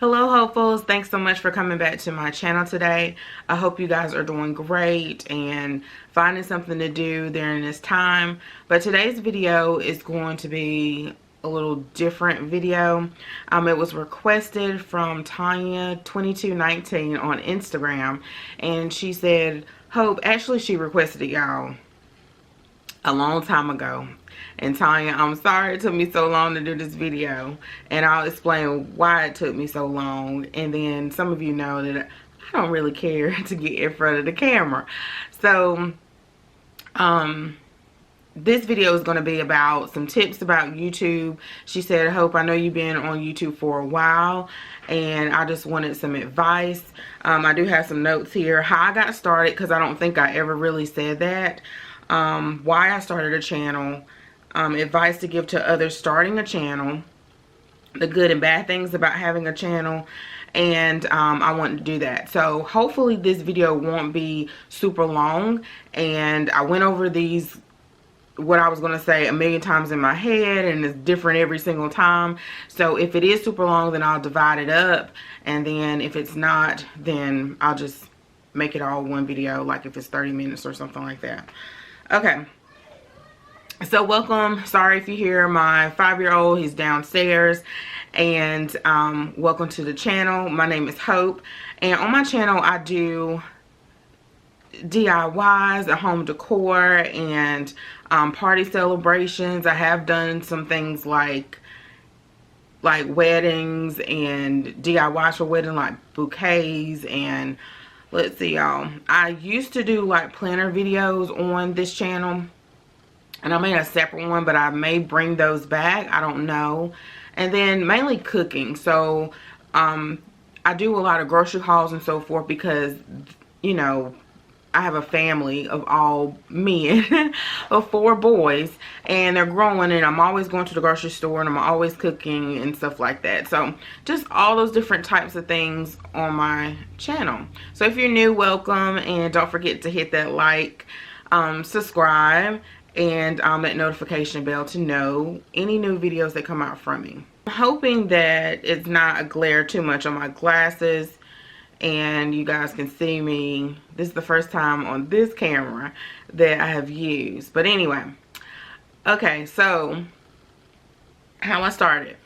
Hello hopefuls, thanks so much for coming back to my channel today. I hope you guys are doing great and finding something to do during this time. But today's video is going to be a little different video. It was requested from Tanya2219 on Instagram, and she said, Hope, actually she requested it, y'all, a long time ago. And Tanya, I'm sorry it took me so long to do this video, and I'll explain why it took me so long. And then some of you know that I don't really care to get in front of the camera. So this video is going to be about some tips about YouTube. She said, Hope, I know you've been on YouTube for a while, and I just wanted some advice. I do have some notes here. How I got started, because I don't think I ever really said that. Why I started a channel. Advice to give to others starting a channel, the good and bad things about having a channel, and I want to do that. So hopefully this video won't be super long, and I went over these, what I was going to say, a million times in my head, and it's different every single time. So if it is super long, then I'll divide it up, and then if it's not, then I'll just make it all one video, like if it's 30 minutes or something like that. Okay. So welcome. Sorry if you hear my 5-year-old, he's downstairs. And welcome to the channel. My name is Hope, and on my channel I do DIYs, a home decor, and party celebrations. I have done some things like weddings and DIYs for wedding, like bouquets. And let's see, y'all, I used to do like planner videos on this channel, and I made a separate one, but I may bring those back. I don't know. And then mainly cooking. So I do a lot of grocery hauls and so forth because, you know, I have a family of all men of 4 boys, and they're growing, and I'm always going to the grocery store, and I'm always cooking and stuff like that. So just all those different types of things on my channel. So if you're new, welcome, and don't forget to hit that like, subscribe, and that notification bell to know any new videos that come out from me. I'm hoping that it's not a glare too much on my glasses and you guys can see me. This is the first time on this camera that I have used. But anyway, okay, so how I started.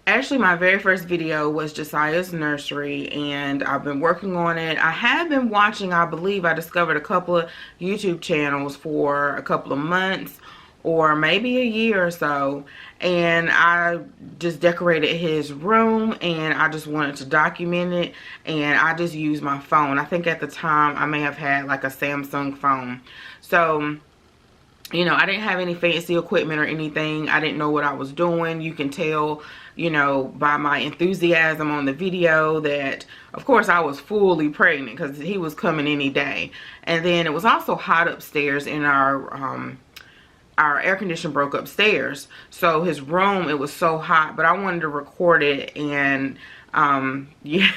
Actually, my very first video was Josiah's Nursery, and I've been working on it. I have been watching, I believe I discovered a couple of YouTube channels for a couple of months or maybe a year or so, and I just decorated his room, and I just wanted to document it, and I just used my phone. I think at the time I may have had like a Samsung phone. So, you know, I didn't have any fancy equipment or anything. I didn't know what I was doing. You can tell, you know, by my enthusiasm on the video that, of course, I was fully pregnant because he was coming any day. And then it was also hot upstairs in our air conditioner broke upstairs. So his room, it was so hot, but I wanted to record it, and yeah.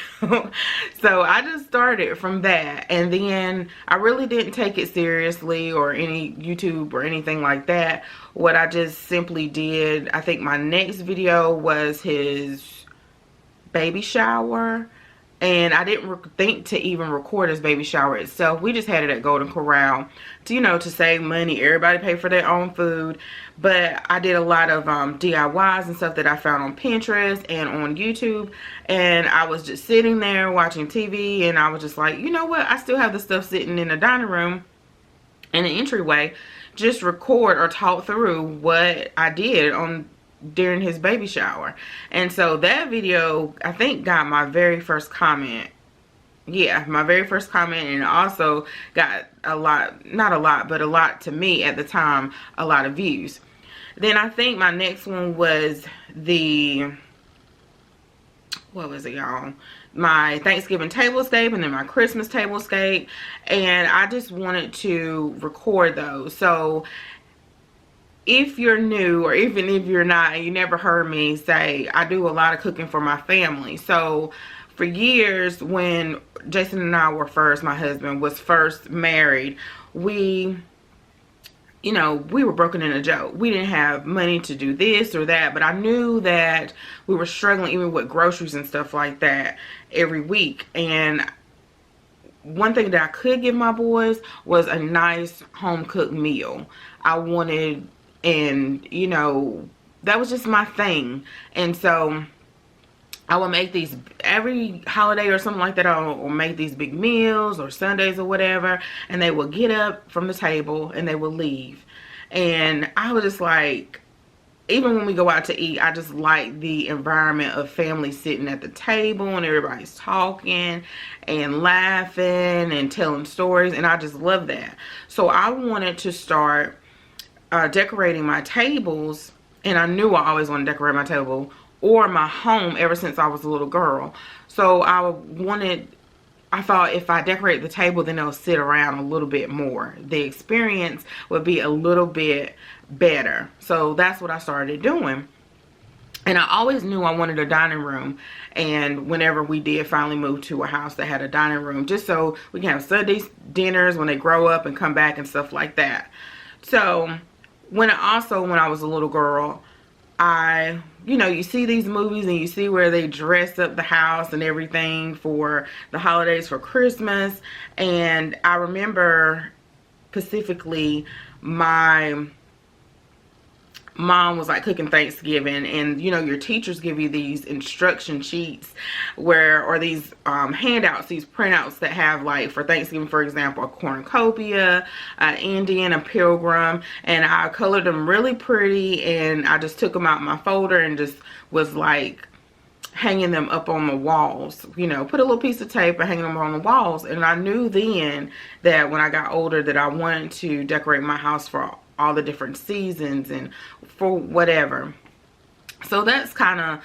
So I just started from that, and then I really didn't take it seriously or any YouTube or anything like that. What I just simply did, I think my next video was his baby shower, and I didn't think to even record his baby shower itself. We just had it at Golden Corral to, you know, to save money. Everybody pay for their own food. But I did a lot of DIYs and stuff that I found on Pinterest and on YouTube. And I was just sitting there watching TV, and I was just like, you know what? I still have the stuff sitting in the dining room in the entryway. Just record or talk through what I did during his baby shower. And so that video, I think, got my very first comment. Yeah, my very first comment, and also got a lot, not a lot, but a lot to me at the time, a lot of views. Then I think my next one was what was it, y'all? My Thanksgiving tablescape, and then my Christmas tablescape, and I just wanted to record those. So if you're new, or even if you're not and you never heard me say, I do a lot of cooking for my family. So for years, when Jason and I were first, my husband was first married, we you know, we were broken in a joke. We didn't have money to do this or that, but I knew that we were struggling even with groceries and stuff like that every week. And one thing that I could give my boys was a nice home cooked meal. I wanted, and you know, that was just my thing. And so I will make these every holiday or something like that. I'll make these big meals or Sundays or whatever, and they will get up from the table and they will leave. And I was just like, even when we go out to eat, I just like the environment of family sitting at the table and everybody's talking and laughing and telling stories, and I just love that. So I wanted to start decorating my tables, and I knew I always wanted to decorate my table or my home ever since I was a little girl. So I thought if I decorate the table, then they'll sit around a little bit more. The experience would be a little bit better. So that's what I started doing. And I always knew I wanted a dining room. And whenever we did finally move to a house that had a dining room, just so we can have Sunday dinners when they grow up and come back and stuff like that. So when I was a little girl, you know, you see these movies and you see where they dress up the house and everything for the holidays, for Christmas. And I remember specifically my mom was like cooking Thanksgiving, and you know, your teachers give you these instruction sheets or these handouts, these printouts that have, like, for Thanksgiving, for example, a cornucopia, an Indian, a pilgrim, and I colored them really pretty, and I just took them out my folder and just was like hanging them up on the walls, you know, put a little piece of tape and hanging them on the walls. And I knew then that when I got older that I wanted to decorate my house for all the different seasons and for whatever. So that's kind of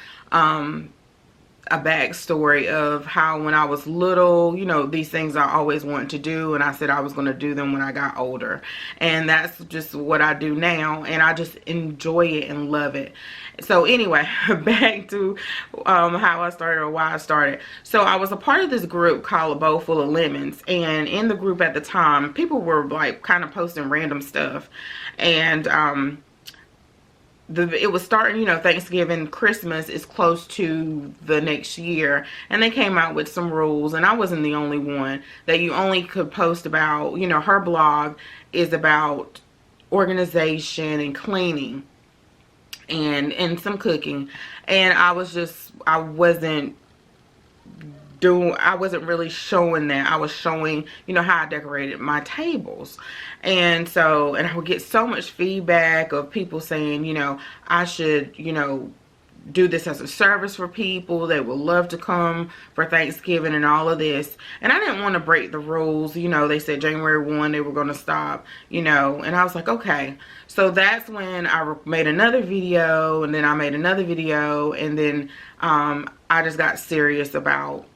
a backstory of how when I was little, you know, these things I always wanted to do, and I said I was going to do them when I got older. And that's just what I do now, and I just enjoy it and love it. So anyway, back to how I started, or why I started. So I was a part of this group called A Bowl Full of Lemons, and in the group at the time, people were like kind of posting random stuff, and it was starting, you know, Thanksgiving, Christmas is close to the next year, and they came out with some rules, and I wasn't the only one, that you only could post about, you know, her blog is about organization and cleaning and some cooking, and I wasn't really showing that. I was showing, you know, how I decorated my tables. And so, and I would get so much feedback of people saying, you know, I should, you know, do this as a service for people. They would love to come for Thanksgiving and all of this. And I didn't want to break the rules. You know, they said January 1 they were going to stop, you know, and I was like, okay. So that's when I made another video, and then I made another video, and then I just got serious about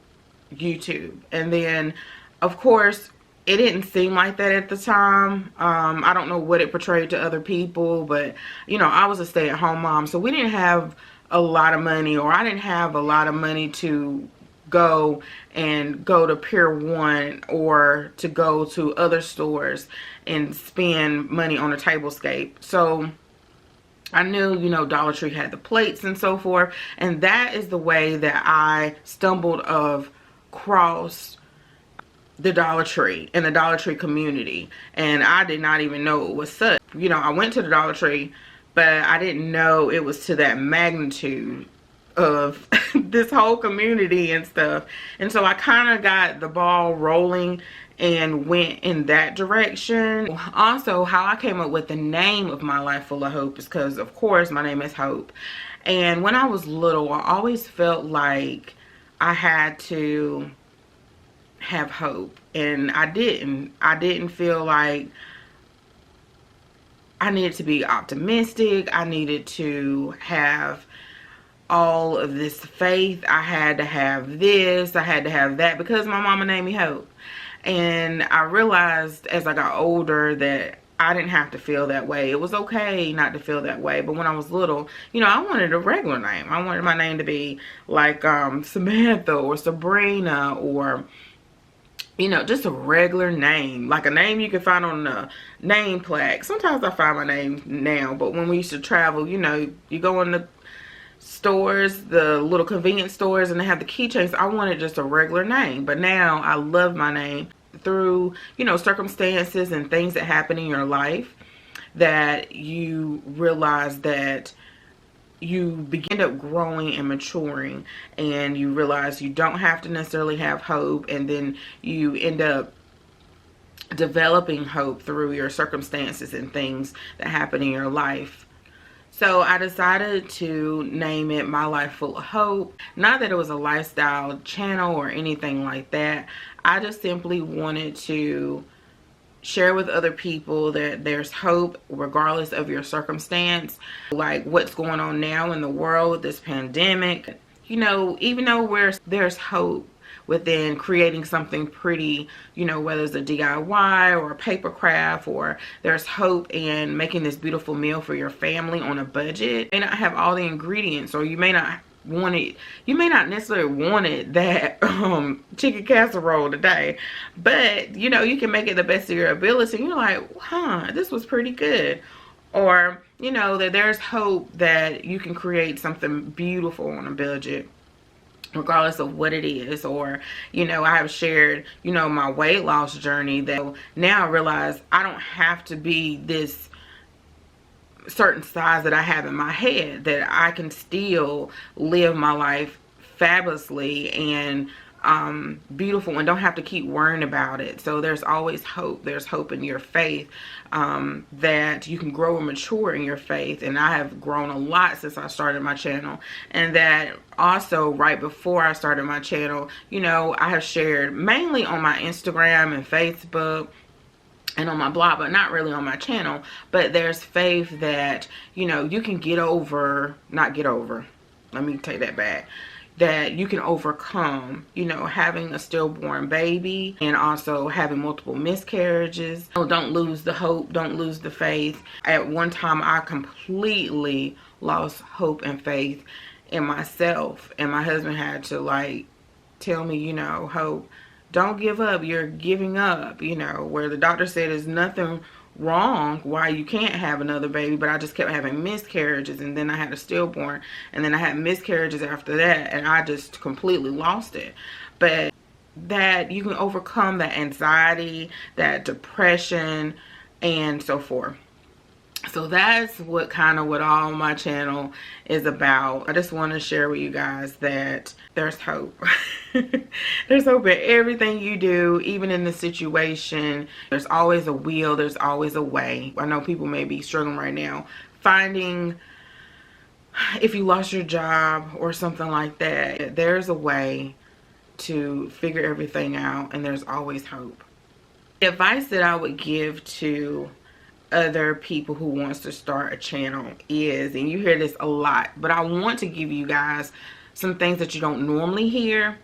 YouTube. And then, of course, it didn't seem like that at the time. I don't know what it portrayed to other people, but, you know, I was a stay-at-home mom, so we didn't have a lot of money, or I didn't have a lot of money to go to Pier 1 or to go to other stores and spend money on a tablescape. So I knew, you know, Dollar Tree had the plates and so forth, and that is the way that I stumbled across the Dollar Tree and the Dollar Tree community. And I did not even know it was such. You know, I went to the Dollar Tree, but I didn't know it was to that magnitude of this whole community and stuff. And so I kind of got the ball rolling and went in that direction. Also, how I came up with the name of My Life Full of Hope is because, of course, my name is Hope. And when I was little, I always felt like I had to have hope, and I didn't feel like I needed to be optimistic. I needed to have all of this faith. I had to have this, I had to have that, because my mama named me Hope. And I realized as I got older that I didn't have to feel that way. It was okay not to feel that way. But when I was little, you know, I wanted a regular name. I wanted my name to be like Samantha or Sabrina or you know, just a regular name, like a name you can find on a name plaque. Sometimes I find my name now, but when we used to travel, you know, you go in the stores, the little convenience stores, and they have the keychains. I wanted just a regular name, but now I love my name through, you know, circumstances and things that happen in your life, that you realize that you begin up growing and maturing, and you realize you don't have to necessarily have hope, and then you end up developing hope through your circumstances and things that happen in your life. So I decided to name it My Life Full of Hope. Not that it was a lifestyle channel or anything like that. I just simply wanted to share with other people that there's hope regardless of your circumstance. Like what's going on now in the world with this pandemic, you know, even though there's hope within creating something pretty, you know, whether it's a DIY or a paper craft, or there's hope in making this beautiful meal for your family on a budget. You may not have all the ingredients, or you may not necessarily want it that chicken casserole today, but you know, you can make it the best of your ability. You're like, huh, this was pretty good. Or you know, that there's hope that you can create something beautiful on a budget regardless of what it is. Or you know, I have shared, you know, my weight loss journey, that now I realize I don't have to be this certain size that I have in my head, that I can still live my life fabulously and beautiful, and don't have to keep worrying about it. So there's always hope. There's hope in your faith, that you can grow and mature in your faith. And I have grown a lot since I started my channel. And that also, right before I started my channel, you know, I have shared mainly on my Instagram and Facebook and on my blog, but not really on my channel. But there's faith that, you know, you can let me take that back, that you can overcome, you know, having a stillborn baby and also having multiple miscarriages. So don't lose the hope, don't lose the faith. At one time I completely lost hope and faith in myself, and my husband had to like tell me, you know, Hope, don't give up, you're giving up, you know, where the doctor said there's nothing wrong why you can't have another baby, but I just kept having miscarriages, and then I had a stillborn, and then I had miscarriages after that, and I just completely lost it. But that you can overcome that anxiety, that depression, and so forth. So that's what all my channel is about. I just want to share with you guys that there's hope. There's hope in everything you do, even in the situation. There's always a will, there's always a way. I know people may be struggling right now finding, if you lost your job or something like that, there's a way to figure everything out, and there's always hope. The advice that I would give to other people who wants to start a channel is, and you hear this a lot, but I want to give you guys some things that you don't normally hear.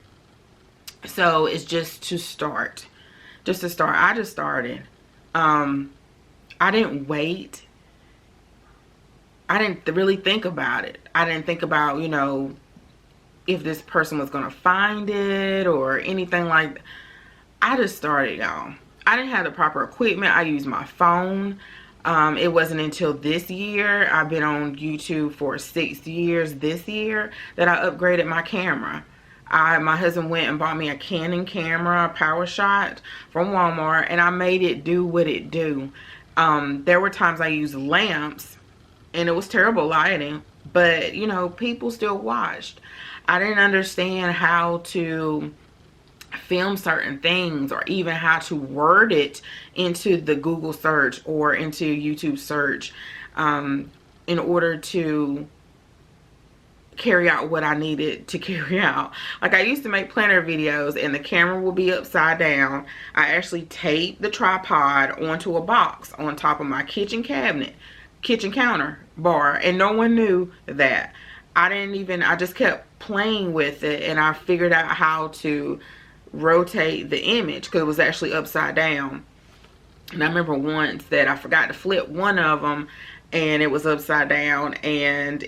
So it's just to start. I just started. I didn't wait. I didn't really think about it. I didn't think about, you know, if this person was going to find it or anything like that. I just started, y'all. I didn't have the proper equipment. I used my phone. It wasn't until this year, I've been on YouTube for 6 years this year, that I upgraded my camera. My husband went and bought me a Canon camera, PowerShot from Walmart, and I made it do what it do. There were times I used lamps and it was terrible lighting, but you know, people still watched. I didn't understand how to film certain things, or even how to word it into the Google search or into YouTube search, in order to carry out what I needed to carry out. Like, I used to make planner videos and the camera will be upside down. I actually taped the tripod onto a box on top of my kitchen counter bar, and no one knew that. I just kept playing with it, and I figured out how to rotate the image because it was actually upside down. And I remember once that I forgot to flip one of them and it was upside down, and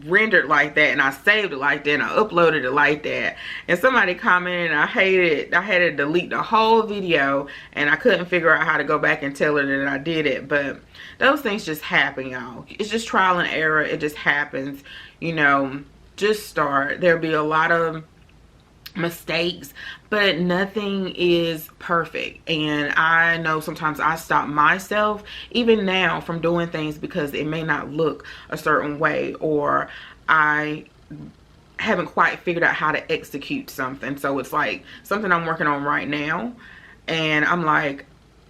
rendered like that and I saved it like that and I uploaded it like that, and somebody commented and I hated it. I had to delete the whole video and I couldn't figure out how to go back and tell her that I did it. But those things just happen, y'all. It's just trial and error. It just happens, you know. Just start. There'll be a lot of mistakes, but nothing is perfect. And I know sometimes I stop myself even now from doing things because it may not look a certain way, or I haven't quite figured out how to execute something. So it's like something I'm working on right now and I'm like,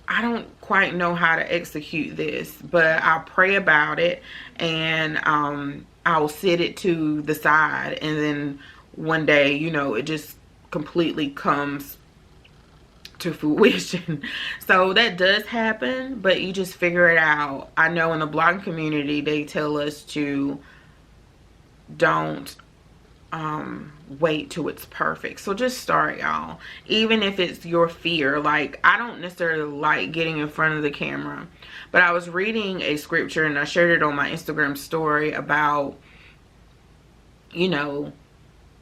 I don't quite know how to execute this, but I'll pray about it and I'll set it to the side, and then one day, you know, it just completely comes to fruition. So that does happen, but you just figure it out. I know in the blogging community they tell us to don't wait till it's perfect. So just start, y'all. Even if it's your fear. Like, I don't necessarily like getting in front of the camera, but I was reading a scripture and I shared it on my Instagram story about, you know,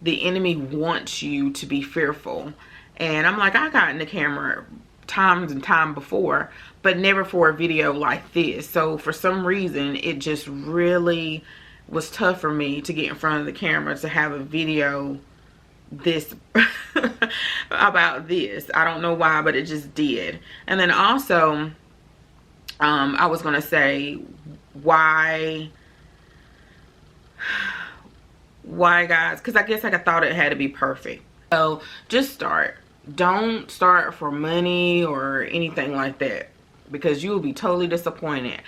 the enemy wants you to be fearful. And I'm like, I got in the camera times and time before, but never for a video like this. So for some reason it just really was tough for me to get in front of the camera to have a video this about this. I don't know why, but it just did. And then also I was gonna say why guys, because I guess like I thought it had to be perfect. So just start. Don't start for money or anything like that, because you will be totally disappointed.